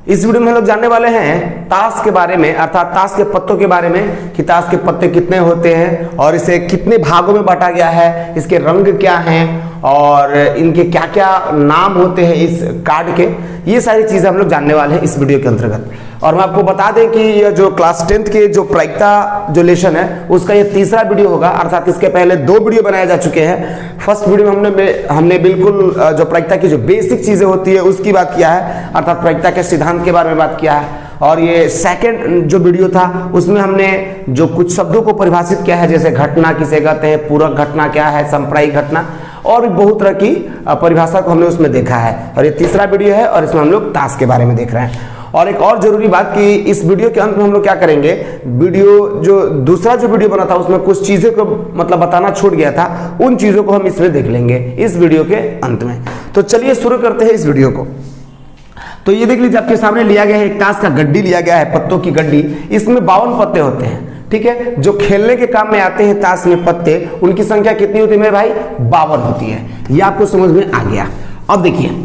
इस वीडियो में हम लोग जानने वाले हैं ताश के बारे में, अर्थात ताश के पत्तों के बारे में कि ताश के पत्ते कितने होते हैं और इसे कितने भागों में बांटा गया है, इसके रंग क्या हैं और इनके क्या क्या नाम होते हैं इस कार्ड के। ये सारी चीजें हम लोग जानने वाले हैं इस वीडियो के अंतर्गत। और मैं आपको बता दें कि यह जो क्लास 10th के जो प्रायिकता जो लेशन है उसका ये तीसरा वीडियो होगा, अर्थात इसके पहले 2 वीडियो बनाए जा चुके हैं। फर्स्ट वीडियो में हमने बिल्कुल जो प्रायिकता की जो बेसिक चीजें होती है उसकी बात किया है, अर्थात प्रायिकता के सिद्धांत के बारे में बात किया है। और ये सेकंड जो वीडियो था उसमें हमने जो कुछ शब्दों को परिभाषित किया है, जैसे घटना किसे कहते हैं, पूरक घटना क्या है, संप्रायिक घटना, और बहुत तरह की परिभाषा को हमने उसमें देखा है। और ये तीसरा वीडियो है और इसमें हम लोग ताश के बारे में देख रहे हैं। और एक और जरूरी बात कि इस वीडियो के अंत में हम लोग क्या करेंगे, वीडियो जो दूसरा जो वीडियो बना था उसमें कुछ चीजें को मतलब बताना छूट गया था, उन चीजों को हम इसमें देख लेंगे इस वीडियो के अंत में। तो चलिए शुरू करते हैं इस वीडियो को। तो ये देख लीजिए, आपके सामने लिया गया है एक ताश का गड्डी लिया गया है, पत्तों की गड्डी। इसमें 52 पत्ते होते हैं, ठीक है। जो खेलने के काम में आते हैं ताश में पत्ते, उनकी संख्या कितनी होती है मेरे भाई? 52 होती है। ये आपको समझ में आ गया। अब देखिए,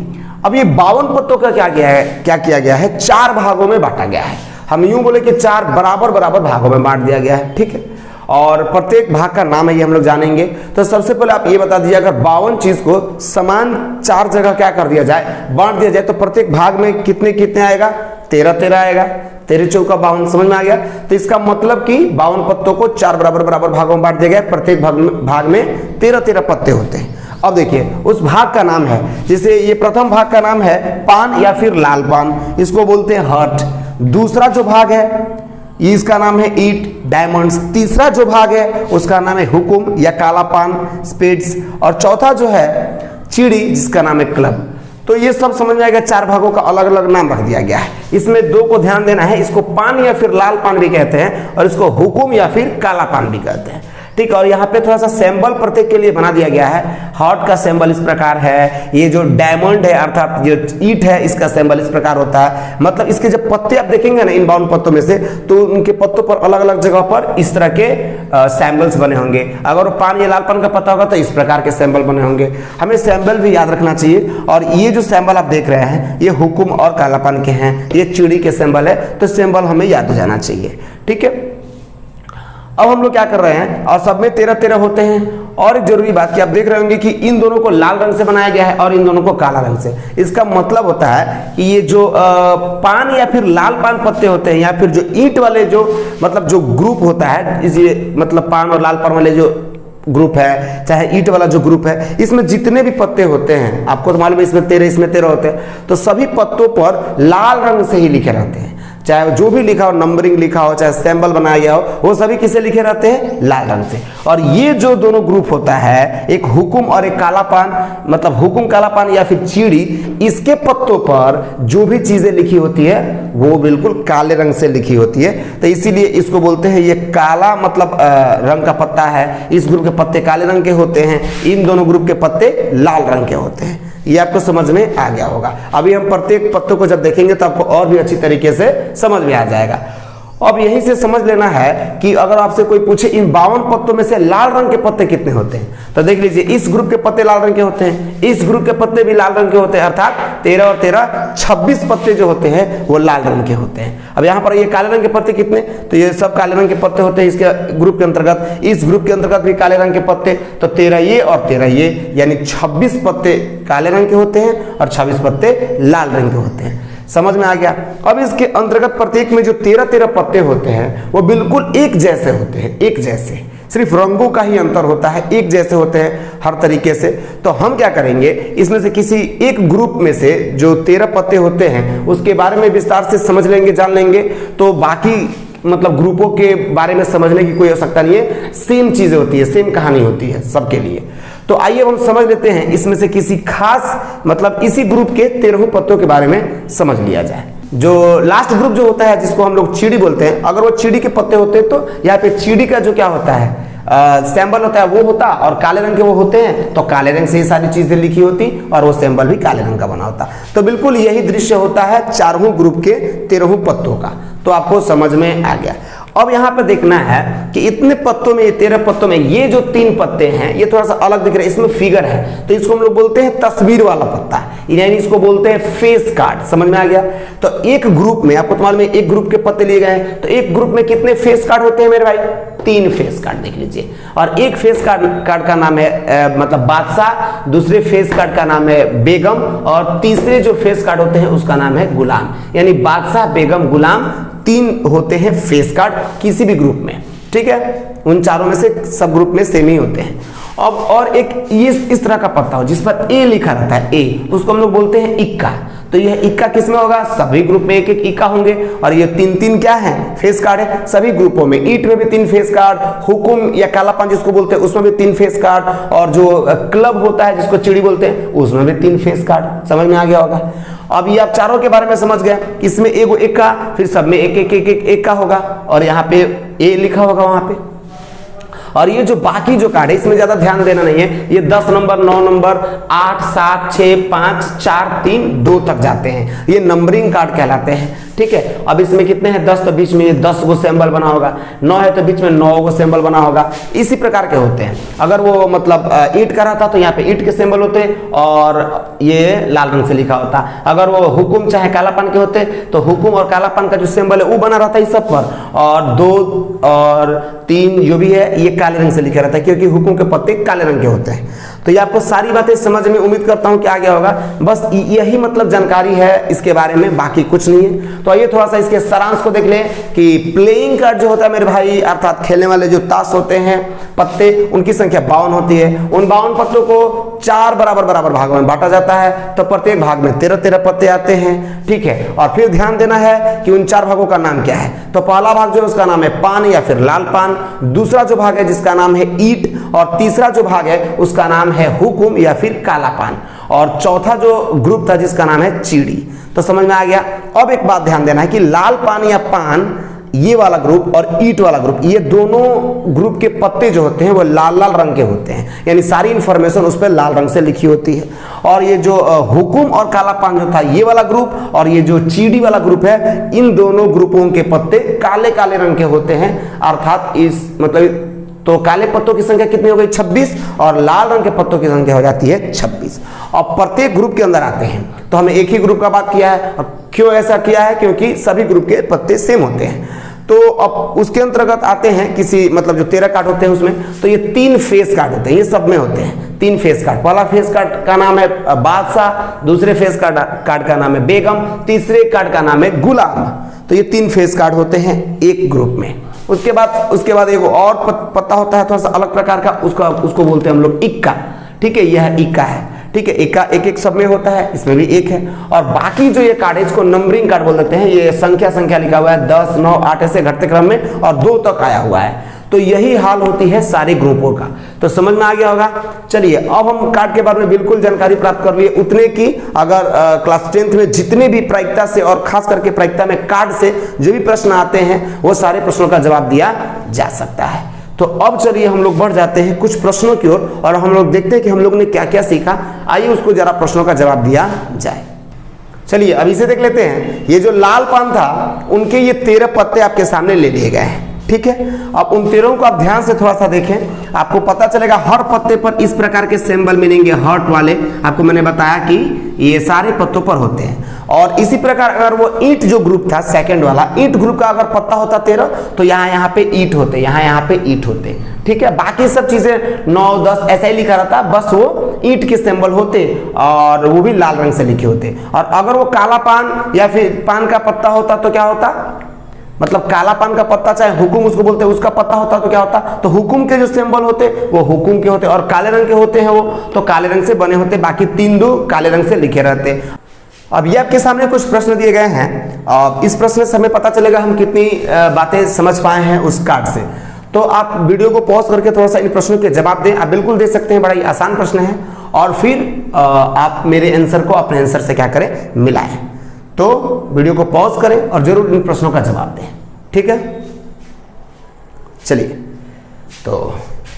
अब ये 52 पत्तों का क्या किया गया है, 4 भागों में बांटा गया है। हम यूं बोले कि 4 बराबर बराबर भागों में बांट दिया गया है, ठीक है। और प्रत्येक भाग का नाम है ये हम लोग जानेंगे। तो सबसे पहले आप ये बता दीजिए, अगर 52 चीज को समान 4 जगह क्या कर दिया जाए, बांट दिया जाए, तो प्रत्येक भाग में कितने कितने आएगा? 13 आएगा। 13 चौका 52, समझ में आ गया। तो इसका मतलब कि 52 पत्तों को 4 बराबर बराबर भागों में बांट दिया गया। प्रत्येक भाग में 13 पत्ते होते हैं। अब देखिए, उस भाग का नाम है, जैसे ये प्रथम भाग का नाम है पान या फिर लाल पान, इसको बोलते हैं हर्ट। दूसरा जो भाग है इसका नाम है ईट, डायमंड्स। तीसरा जो भाग है उसका नाम है हुकुम या काला पान, स्पेड्स। और चौथा जो है चिड़ी, जिसका नाम है क्लब। तो ये सब समझ में आएगा, 4 भागों का अलग अलग नाम रख दिया गया है। इसमें 2 को ध्यान देना है, इसको पान या फिर लाल पान भी कहते हैं और इसको हुकुम या फिर काला पान भी कहते हैं, ठीक। और यहाँ पे थोड़ा सा सिंबल प्रत्येक के लिए बना दिया गया है। हार्ट का सिंबल इस प्रकार है, ये जो डायमंड है अर्थात जो ईट है इसका सिंबल इस प्रकार होता है। मतलब इसके जब पत्ते आप देखेंगे ना इन 52 पत्तों में से, तो उनके पत्तों पर अलग अलग जगह पर इस तरह के सिंबल्स बने होंगे। अगर पान या लाल पान का पत्ता होगा तो इस प्रकार के सिंबल बने होंगे। हमें सिंबल भी याद रखना चाहिए। और ये जो सिंबल आप देख रहे हैं ये हुकुम और काला पान के हैं, ये चिड़ी के सिंबल है, तो सिंबल हमें याद हो जाना चाहिए, ठीक है। अब हम लोग क्या कर रहे हैं, और सब में 13 होते हैं। और एक जरूरी बात कि आप देख रहे होंगे कि इन दोनों को लाल रंग से बनाया गया है और इन दोनों को काला रंग से। इसका मतलब होता है कि ये जो पान या फिर लाल पान पत्ते होते हैं, या फिर जो ईंट वाले जो मतलब जो ग्रुप होता है, इस मतलब पान और लाल पान वाले जो ग्रुप है, चाहे ईंट वाला जो ग्रुप है, इसमें जितने भी पत्ते होते हैं, आपको तो मालूम है इसमें 13 होते हैं, तो सभी पत्तों पर लाल रंग से ही लिखे रहते हैं। चाहे जो भी लिखा हो, नंबरिंग लिखा हो, चाहे सिंबल बनाया गया हो, वो सभी किसे लिखे रहते हैं? लाल रंग से। और ये जो दोनों ग्रुप होता है, एक हुकुम और एक काला पान, मतलब हुकुम काला पान या फिर चिड़ी, इसके पत्तों पर जो भी चीजें लिखी होती है वो बिल्कुल काले रंग से लिखी होती है। तो इसीलिए इसको बोलते हैं ये काला मतलब रंग का पत्ता है। इस ग्रुप के पत्ते काले रंग के होते हैं, इन दोनों ग्रुप के पत्ते लाल रंग के होते हैं। ये आपको समझ में आ गया होगा। अभी हम प्रत्येक पत्तों को जब देखेंगे तो आपको और भी अच्छी तरीके से समझ में आ जाएगा। अब यहीं से समझ लेना है कि अगर आपसे कोई पूछे इन 52 पत्तों में से लाल रंग के पत्ते कितने होते हैं, तो देख लीजिए, इस ग्रुप के पत्ते लाल रंग के होते हैं, इस ग्रुप के पत्ते भी लाल रंग के होते हैं, अर्थात 13 और 13 26 पत्ते जो होते हैं वो लाल रंग के होते हैं। अब यहाँ पर ये काले रंग के पत्ते कितने, तो ये सब काले रंग के पत्ते होते हैं इसके ग्रुप के अंतर्गत। इस ग्रुप के अंतर्गत भी काले रंग के पत्ते, तो 13 ये और 13 ये, यानी 26 पत्ते काले रंग के होते हैं और 26 पत्ते लाल रंग के होते हैं। समझ में आ गया। अब इसके अंतर्गत प्रत्येक में जो 13 पत्ते होते हैं वो बिल्कुल एक जैसे होते हैं, एक जैसे, सिर्फ रंगों का ही अंतर होता है, एक जैसे होते हैं हर तरीके से। तो हम क्या करेंगे, इसमें से किसी एक ग्रुप में से जो 13 पत्ते होते हैं उसके बारे में विस्तार से समझ लेंगे, जान लेंगे, तो बाकी मतलब ग्रुपों के बारे में समझने की कोई आवश्यकता नहीं है। सेम चीजें होती है, सेम कहानी होती है सबके लिए। तो आइए हम समझ लेते हैं इसमें से किसी खास मतलब इसी ग्रुप के 13 पत्तों के बारे में समझ लिया जाए। जो लास्ट ग्रुप जो होता है जिसको हम लोग चिड़ी बोलते हैं, अगर वो चिड़ी के पत्ते होते हैं तो यहाँ पे चिड़ी का जो क्या होता है सिंबल होता है वो होता, और काले रंग के वो होते हैं तो काले रंग से ही सारी चीजें लिखी होती और वो सिंबल भी काले रंग का बना होता। तो बिल्कुल यही दृश्य होता है 4 ग्रुप के 13 पत्तों का। तो आपको समझ में आ गया। अब यहाँ पे देखना है कि इतने पत्तों में, 13 पत्तों में ये जो 3 पत्ते हैं ये थोड़ा सा अलग दिख रहे हैं, इसमें फिगर है, तो इसको हम लोग बोलते हैं तस्वीर वाला पत्ता, यानी इसको बोलते हैं फेस कार्ड। समझ में आ गया? तो एक ग्रुप में, आपको तो मालूम है एक ग्रुप के पत्ते लिए गए हैं, तो एक ग्रुप में कितने फेस कार्ड होते हैं मेरे भाई? 3 फेस कार्ड देख लीजिए। और एक फेस कार्ड का नाम है मतलब बादशाह, दूसरे फेस कार्ड का नाम है बेगम, और तीसरे जो फेस कार्ड होते हैं उसका नाम है गुलाम। यानी बादशाह, बेगम, गुलाम 3 होते हैं फेस कार्ड किसी भी ग्रुप में। ठीक है, उन चारों में से सब ग्रुप में सेम ही होते हैं। अब और एक ये इस तरह का पत्ता हो जिस पर ए लिखा रहता है, ए, उसको हम लोग बोलते हैं इक्का। तो यह इक्का किस में होगा? सभी ग्रुप में एक एक इक्का होंगे। और ये 3 क्या है? फेस कार्ड है सभी ग्रुपों में। ईट में भी 3 फेस कार्ड, हुकुम या कालापान जिसको बोलते हैं उसमें भी 3 फेस कार्ड, और जो क्लब होता है जिसको चिड़ी बोलते हैं उसमें भी 3 फेस कार्ड। समझ में आ गया होगा? अब ये आप चारों के बारे में समझ गए, इसमें एगो इक्का, फिर सब में एक का होगा, और यहाँ पे ए लिखा होगा वहां पे। और ये जो बाकी जो कार्ड है इसमें ज्यादा ध्यान देना नहीं है, ये 10 नंबर, 9 नंबर, 8, 7, 6, 5, 4, 3, 2 तक जाते हैं, ये नंबरिंग कार्ड कहलाते हैं। ठीक है, अब इसमें कितने हैं? 10, तो बीच में 10 गो सिंबल बना होगा, 9 है तो बीच में 9 गो सिंबल बना होगा। इसी प्रकार के होते हैं। अगर वो मतलब ईट का रहता तो यहाँ पे ईट के सिंबल होते और ये लाल रंग से लिखा होता। अगर वो हुकुम चाहे कालापान के होते तो हुकुम और कालापान का जो सिंबल है वो बना रहता है इस सब पर, और 2 और 3 जो भी है ये काले रंग से लिखा रहता है, क्योंकि हुकुम के पत्ते काले रंग के होते हैं। तो ये आपको सारी बातें समझ में, उम्मीद करता हूं कि आ गया होगा। बस यही मतलब जानकारी है इसके बारे में, बाकी कुछ नहीं है। तो आइए थोड़ा सा इसके सारांश को देख लें कि प्लेइंग कार्ड जो होता है मेरे भाई, अर्थात खेलने वाले जो ताश होते हैं पत्ते, उनकी संख्या 52 होती है। उन 52 पत्तों को 4 बराबर भागों में बांटा जाता है, तो प्रत्येक भाग में 13 पत्ते आते हैं। ठीक है, और फिर ध्यान देना है कि उन 4 भागों का नाम क्या है। तो पहला भाग जो है उसका नाम है पान या फिर लाल पान, दूसरा जो भाग है जिसका नाम है ईट, और तीसरा जो भाग है उसका नाम है हुकुम या फिर काला पान, और चौथा जो ग्रुप था जिसका नाम है चीड़ी। तो समझ में आ गया? अब एक बात ध्यान देना है कि लाल पान या पान ये वाला ग्रुप और ईट वाला ग्रुप, ये दोनों ग्रुप के पत्ते जो होते हैं वो लाल लाल रंग के होते हैं, यानी सारी इंफॉर्मेशन उस पर लाल रंग से लिखी होती है। और ये जो हुकुम और काला पान जो था ये वाला ग्रुप, और ये जो चीड़ी वाला ग्रुप है, इन दोनों ग्रुपों के पत्ते काले काले रंग के होते हैं। अर्थात इस मतलब तो काले पत्तों की संख्या कितनी हो गई? 26, और लाल रंग के पत्तों की संख्या हो जाती है 26। और प्रत्येक ग्रुप के अंदर आते हैं, तो हमने एक ही ग्रुप का बात किया है। और क्यों ऐसा किया है? क्योंकि सभी ग्रुप के पत्ते सेम होते हैं। तो अब उसके अंतर्गत आते हैं किसी मतलब जो 13 कार्ड होते हैं उसमें, तो ये 3 फेस कार्ड होते हैं, ये सब में होते हैं 3 फेस कार्ड। पहला फेस कार्ड का नाम है बादशाह, दूसरे फेस कार्ड का नाम है बेगम, तीसरे कार्ड का नाम है गुलाम। तो ये 3 फेस कार्ड होते हैं एक ग्रुप में। उसके बाद एक और पत्ता होता है थोड़ा सा अलग प्रकार का, उसको बोलते हैं हम लोग इक्का। ठीक है, यह इक्का है। ठीक है, इक्का एक सब में होता है, इसमें भी एक है। और बाकी जो ये कार्ड है इसको नंबरिंग कार्ड बोल देते हैं। ये संख्या लिखा हुआ है 10, 9, 8 ऐसे घटते क्रम में, और 2 तक आया हुआ है। तो यही हाल होती है सारे ग्रुपों का। तो समझ में आ गया होगा? चलिए, अब हम कार्ड के बारे में बिल्कुल जानकारी प्राप्त कर लिए उतने की। अगर क्लास 10th में जितने भी प्रायिकता से और खास करके प्रायिकता में कार्ड से जो भी प्रश्न आते हैं वो सारे प्रश्नों का जवाब दिया जा सकता है। तो अब चलिए हम लोग बढ़ जाते हैं कुछ प्रश्नों की ओर, और हम लोग देखते हैं कि हम लोग ने क्या क्या सीखा। आइए उसको जरा प्रश्नों का जवाब दिया जाए। चलिए अभी से देख लेते हैं। ये जो लाल पान था उनके ये 13 पत्ते आपके सामने ले लिए गए हैं। ठीक है, अब उन 13 को आप ध्यान से थोड़ा सा देखें, आपको पता चलेगा हर पत्ते पर इस प्रकार के सिंबल मिलेंगे, हार्ट वाले। आपको मैंने बताया कि ये सारे पत्तों पर होते हैं। और इसी प्रकार अगर वो ईट जो ग्रुप था सेकंड वाला, ईट ग्रुप का अगर पत्ता होता 13, तो यहाँ पे ईट होते, यहाँ पे ईट होते। ठीक है, बाकी सब चीजें 9, 10 ऐसा ही लिखा रहता, बस वो ईट के सिंबल होते और वो भी लाल रंग से लिखे होते। और अगर वो काला पान या फिर पान का पत्ता होता तो क्या होता? मतलब काला पान का पत्ता चाहे हुकुम उसको बोलते हैं, उसका पत्ता होता तो क्या होता? तो हुकुम के जो सिंबल होते वो हुकुम के होते, और काले रंग के होते हैं वो तो काले रंग से बने होते, बाकी 3 2 काले रंग से लिखे रहते। अब ये आपके सामने कुछ प्रश्न दिए गए हैं। इस प्रश्न से हमें पता चलेगा हम कितनी बातें समझ पाए हैं उस कार्ड से। तो आप वीडियो को पॉज करके थोड़ा सा इन प्रश्नों के जवाब दें। आप बिल्कुल दे सकते हैं, बड़ा ही आसान प्रश्न है। और फिर आप मेरे आंसर को अपने आंसर से क्या करें, मिलाएं। तो वीडियो को पॉज करें और जरूर इन प्रश्नों का जवाब दें। ठीक है, चलिए तो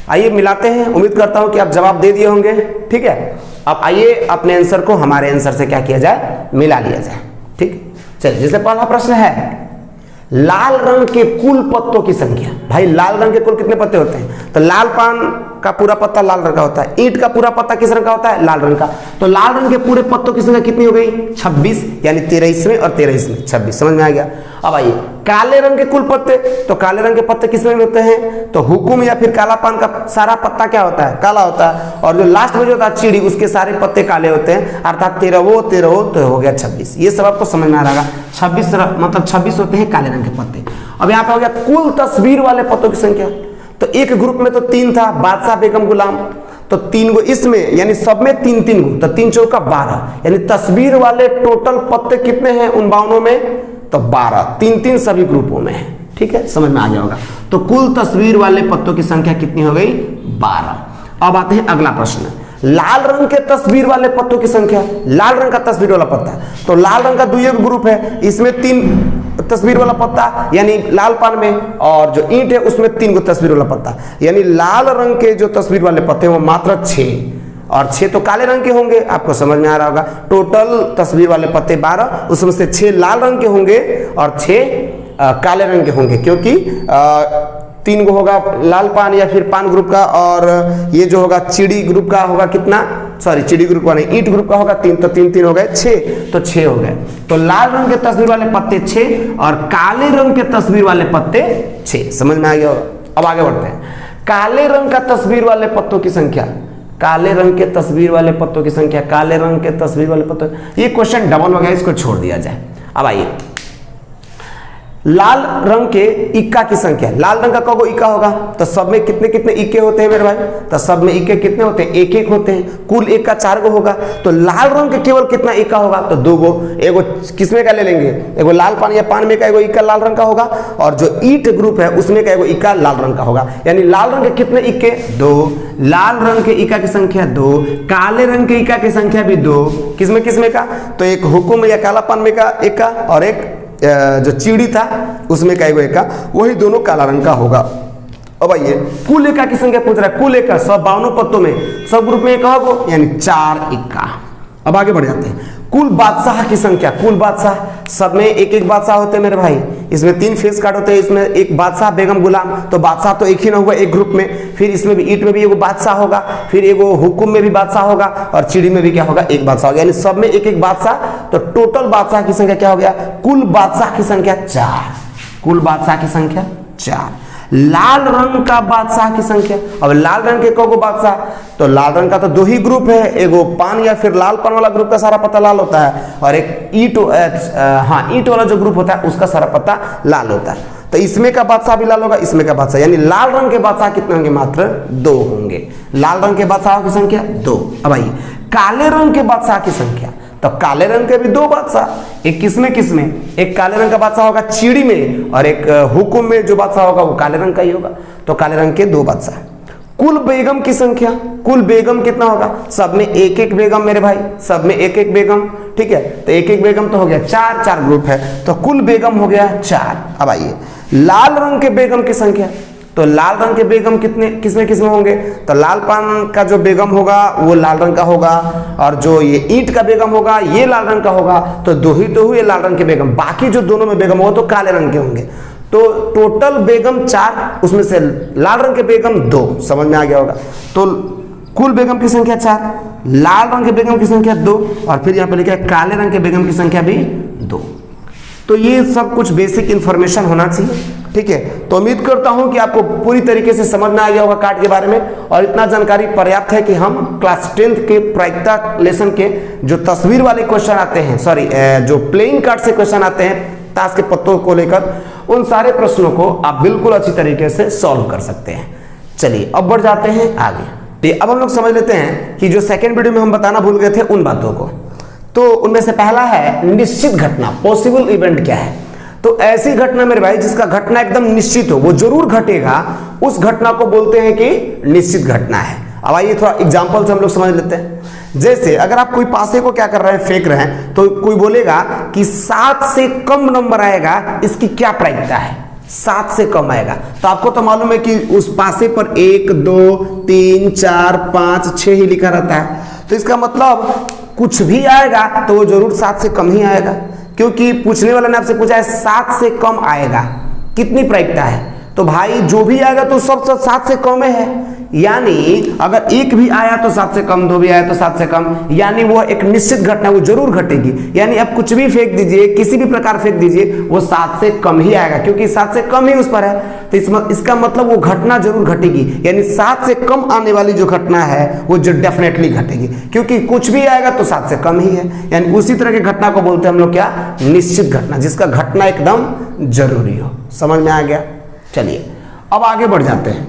आइए मिलाते हैं। उम्मीद करता हूं कि आप जवाब दे दिए होंगे। ठीक है, अब आइए अपने आंसर को हमारे आंसर से क्या किया जाए, मिला लिया जाए। ठीक, चलिए जैसे पहला प्रश्न है लाल रंग के कुल पत्तों की संख्या। भाई लाल रंग के कुल कितने पत्ते होते हैं? तो लाल पान का पूरा पत्ता लाल रंग का होता है, ईंट का पूरा पत्ता किस रंग का होता है? लाल रंग का। तो लाल रंग के पूरे पत्तों की संख्या कितनी हो गई? 26, यानी 13 इसमें और 13 इसमें 26। समझ में आ गया? अब आइए काले रंग के कुल पत्ते, तो काले रंग के पत्ते किस में होते हैं? तो हुकुम या फिर काला पान का सारा पत्ता क्या होता है? काला होता है। और जो लास्ट में जो होता है चिड़ी, उसके सारे पत्ते काले होते हैं, अर्थात 13 तो हो गया 26। ये सब आपको समझ में आ रहा है। 26 मतलब 26 होते हैं काले रंग के पत्ते। अब यहाँ पे हो गया कुल तस्वीर वाले पत्तों की संख्या। तो एक ग्रुप में तो 3 था, बादशाह बेगम गुलाम, तो 3 गो इसमें, यानी सब में 3 गो, तो 3 चौका 12, यानी तस्वीर वाले टोटल पत्ते कितने हैं उन 52 में? तो 12, 3 सभी ग्रुपों में है। ठीक है, समझ में आ गया होगा। तो कुल तस्वीर वाले पत्तों की संख्या कितनी हो गई? 12। अब आते हैं अगला प्रश्न, लाल रंग के तस्वीर वाले पत्तों की संख्या। लाल रंग का तस्वीर वाला पत्ता, तो लाल रंग का दुई ग्रुप है, इसमें 3 तस्वीर वाला पत्ता, यानी लाल पान में, और जो ईंट है उसमें 3 गो तस्वीर वाला पत्ता, यानी लाल रंग के जो तस्वीर वाले पत्ते हैं वो मात्र 6, और 6 तो काले रंग के होंगे। आपको समझ में आ रहा होगा। टोटल तस्वीर वाले पत्ते 12, उसमें से 6 लाल रंग के होंगे और 6 काले रंग के होंगे, क्योंकि 3 गो होगा लाल पान या फिर पान ग्रुप का, और ये जो होगा चिड़ी ग्रुप का होगा कितना? सॉरी, चिड़ी ग्रुप का नहीं, ईंट ग्रुप का होगा 3, तो 3 हो गए 6, तो 6 हो गए। तो लाल रंग के तस्वीर वाले पत्ते 6 और काले रंग के तस्वीर वाले पत्ते 6। समझ में आ गया होगा। अब आगे बढ़ते हैं, काले रंग का तस्वीर वाले पत्तों की संख्या। काले रंग के तस्वीर वाले पत्तों की संख्या, काले रंग के तस्वीर वाले पत्तों, ये क्वेश्चन डबल हो गया, इसको छोड़ दिया जाए। अब आइए, लाल रंग के इक्का की संख्या। लाल रंग का कौगो इक्का होगा, तो सब में कितने कितने इक्के होते हैं मेरे भाई? तो सब में इक्के कितने होते हैं? 1 होते हैं। कुल 1 का 4 गो होगा। तो लाल रंग के केवल कितना इक्का होगा? तो 2 गो। एगो किसमें का ले लेंगे? एगो लाल पान या पान में का एगो इक्का लाल रंग का होगा, और जो ईंट ग्रुप है उसमें का एगो इक्का लाल रंग का होगा। यानी लाल रंग के कितने इक्के? 2। लाल रंग के इक्का की संख्या 2, काले रंग के इक्का की संख्या भी 2। किसमें का? तो एक हुकुम या काला पान में का इक्का, और एक जो चिड़ी था उसमें का एगो इक्का, वही दोनों काला रंग का होगा। अब आइए, कुल इक्का की संख्या पूछ रहा है। कुल इक्का सब 52 पत्तों में सब ग्रुप में इक्का होगा, यानी 4 इक्का। अब आगे बढ़ जाते हैं, कुल बादशाह की संख्या। कुल बादशाह, सब में 1 बादशाह होते हैं मेरे भाई। इसमें 3 फेस कार्ड होते हैं, इसमें एक बादशाह बेगम गुलाम, तो बादशाह तो एक ही ना हुआ एक ग्रुप में। फिर इसमें भी ईंट में भी एगो बादशाह होगा, फिर एगो हुकुम में भी बादशाह होगा, और चिड़ी में भी क्या होगा? 1 बादशाह होगा, यानी सब में 1 बादशाह। तो टोटल बादशाह की संख्या क्या हो गया? कुल बादशाह की संख्या 4। कुल बादशाह की संख्या 4। लाल रंग का बादशाह की संख्या। अब लाल रंग के कौगो बादशाह? तो लाल रंग का तो 2 ही ग्रुप है, एगो पान या फिर लाल पान वाला ग्रुप का सारा पत्ता लाल होता है, और एक ईंट ईंट वाला जो ग्रुप होता है उसका सारा पत्ता लाल होता है। तो इसमें का बादशाह भी लाल होगा, इसमें का बादशाह, यानी लाल रंग के बादशाह कितने होंगे? मात्र 2 होंगे। लाल रंग के बादशाह की संख्या 2। अब आइए, काले रंग के बादशाह की संख्या। तो काले रंग के भी 2 बादशाह, एक किसमें? एक काले रंग का बादशाह होगा चिड़ी में, और एक हुकुम में जो बादशाह होगा वो काले रंग का ही होगा। तो काले रंग के 2 बादशाह। कुल बेगम की संख्या। कुल बेगम कितना होगा? सब में 1 बेगम मेरे भाई, सब में 1 बेगम। ठीक है, तो 1 बेगम तो हो गया 4 ग्रुप है, तो कुल बेगम हो गया 4। अब आइए, लाल रंग के बेगम की संख्या। तो लाल रंग के बेगम किसमें होंगे? तो लाल पान का जो बेगम होगा वो लाल रंग का होगा, और जो ये ईंट का बेगम होगा ये लाल रंग का होगा। तो 2 ही तो हुए लाल रंग के बेगम, बाकी जो दोनों में बेगम होगा तो काले रंग के होंगे। तो टोटल बेगम 4, उसमें से लाल रंग के बेगम 2। समझ में आ गया होगा। तो कुल बेगम की संख्या 4, लाल रंग के बेगम की संख्या 2, और फिर यहाँ पे लिखा है काले रंग के बेगम की संख्या भी 2। तो ये सब कुछ बेसिक इंफॉर्मेशन होना चाहिए। ठीक है, तो उम्मीद करता हूं कि आपको पूरी तरीके से समझ में आ गया होगा कार्ड के बारे में, और इतना जानकारी पर्याप्त है कि हम क्लास 10th के प्रायिकता लेसन के जो तस्वीर वाले क्वेश्चन आते हैं, सॉरी जो प्लेइंग कार्ड से क्वेश्चन आते हैं ताश के पत्तों को लेकर, उन सारे प्रश्नों को आप बिल्कुल अच्छी तरीके से सॉल्व कर सकते हैं। चलिए अब बढ़ जाते हैं आगे। तो अब हम लोग समझ लेते हैं कि जो सेकेंड वीडियो में हम बताना भूल गए थे उन बातों को। तो उनमें से पहला है निश्चित घटना, पॉसिबल इवेंट क्या है? तो ऐसी घटना मेरे भाई जिसका घटना एकदम निश्चित हो, वो जरूर घटेगा, उस घटना को बोलते हैं कि निश्चित घटना है। अब आइए थोड़ा एग्जांपल से हम लोग समझ लेते हैं। जैसे अगर आप कोई पासे को क्या कर रहे हैं, फेंक रहे हैं, तो कोई बोलेगा कि 7 से कम नंबर आएगा, इसकी क्या प्रायिकता है? 7 से कम आएगा, तो आपको तो मालूम है कि उस पासे पर 1 2 3 4 5 6 ही लिखा रहता है। तो इसका मतलब कुछ भी आएगा तो वो जरूर 7 से कम ही आएगा, क्योंकि पूछने वाले ने आपसे पूछा है 7 से कम आएगा, कितनी प्रायिकता है, तो भाई जो भी आएगा तो सब 7 से कम है, यानी अगर एक भी आया तो 7 से कम, 2 भी आया तो 7 से कम, यानी वो एक निश्चित घटना वो जरूर घटेगी। यानी आप कुछ भी फेंक दीजिए, किसी भी प्रकार फेंक दीजिए, वो 7 से कम ही आएगा, क्योंकि 7 से कम ही उस पर है, तो इसका मतलब वो घटना जरूर घटेगी। यानी 7 से कम आने वाली जो घटना है वो जो डेफिनेटली घटेगी, क्योंकि कुछ भी आएगा तो 7 से कम ही है। यानी उसी तरह की घटना को बोलते हैं हम लोग क्या, निश्चित घटना, जिसका घटना एकदम जरूरी हो। समझ में आ गया? चलिए अब आगे बढ़ जाते हैं।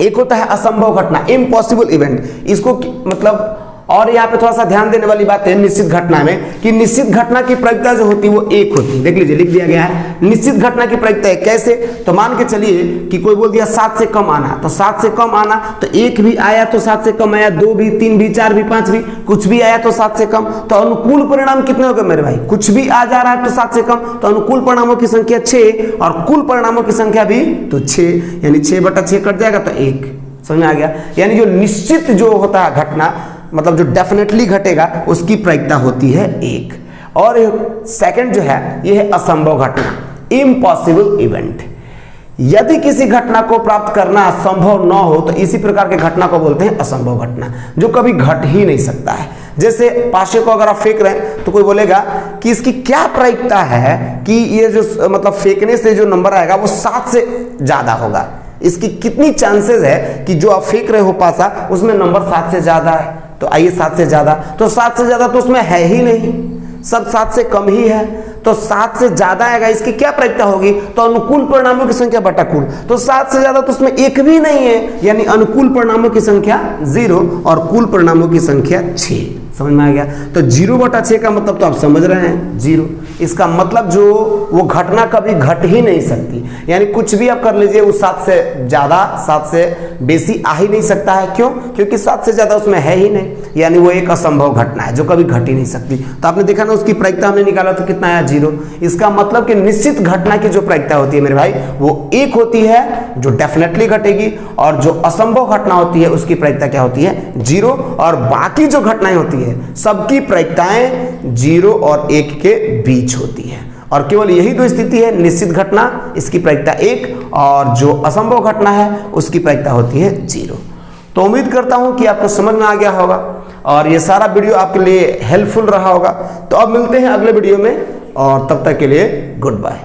एक होता है असंभव घटना, इम्पॉसिबल इवेंट, इसको मतलब, और यहाँ पे थोड़ा सा ध्यान देने वाली बात है निश्चित घटना में कि निश्चित घटना की प्रायिकता जो होती है वो 1 होती है। देख लीजिए, लिख दिया गया है निश्चित घटना की प्रायिकता है। कैसे? तो मान के चलिए कि कोई बोल दिया 7 से कम आना, तो 7 से कम आना, तो 1 भी आया तो 7 से कम आया, 2 भी, 3 भी, 4 भी, 5 भी, कुछ भी आया तो 7 से कम, तो अनुकूल परिणाम कितने हो गए मेरे भाई? कुछ भी आ जा रहा है तो 7 से कम, तो अनुकूल परिणामों की संख्या 6 और कुल परिणामों की संख्या भी तो 6, यानी 6/6 कट जाएगा तो 1। समझ में आ गया? यानी जो निश्चित जो होता है घटना, मतलब जो डेफिनेटली घटेगा, उसकी प्रायिकता होती है 1। और सेकंड जो है ये है असंभव घटना, इम्पॉसिबल इवेंट। यदि किसी घटना को प्राप्त करना संभव न हो तो इसी प्रकार के घटना को बोलते हैं असंभव घटना, जो कभी घट ही नहीं सकता है। जैसे पाशे को अगर आप फेंक रहे हैं तो कोई बोलेगा कि इसकी क्या प्रायिकता है कि ये जो मतलब फेंकने से जो नंबर आएगा वो 7 से ज्यादा होगा, इसकी कितनी चांसेस है कि जो आप फेंक रहे हो पासा उसमें नंबर 7 से ज्यादा है। तो आइए 7 से ज्यादा, तो 7 से ज्यादा तो उसमें है ही नहीं, सब 7 से कम ही है, तो 7 से ज्यादा आएगा, इसकी क्या प्रायिकता होगी? तो अनुकूल परिणामों की संख्या बटा कुल, तो 7 से ज्यादा तो उसमें 1 भी नहीं है, यानी अनुकूल परिणामों की संख्या 0 और कुल परिणामों की संख्या 6। समझ में आ गया? तो 0/6 का मतलब तो आप समझ रहे हैं, 0। इसका मतलब जो वो घटना कभी घट ही नहीं सकती, यानी कुछ भी आप कर लीजिए वो 7 से ज्यादा, 7 से बेसी आ ही नहीं सकता है। क्यों? क्योंकि 7 से ज्यादा उसमें है ही नहीं, यानी वो एक असंभव घटना है जो कभी घट ही नहीं सकती। तो आपने देखा ना, उसकी प्रायिकता हमने निकाला तो कितना आया? 0। इसका मतलब कि निश्चित घटना की जो प्रायिकता होती है मेरे भाई वो 1 होती है, जो डेफिनेटली घटेगी, और जो असंभव घटना होती है उसकी प्रायिकता क्या होती है? 0। और बाकी जो घटनाएं होती है सबकी प्रायिकताएं 0 और 1 के बीच होती है, और केवल यही दो स्थिति है, निश्चित घटना इसकी प्रायिकता 1 और जो असंभव घटना है उसकी प्रायिकता होती है 0। तो उम्मीद करता हूं कि आपको समझ में आ गया होगा और ये सारा वीडियो आपके लिए हेल्पफुल रहा होगा। तो अब मिलते हैं अगले वीडियो में, और तब तक के लिए गुड बाय।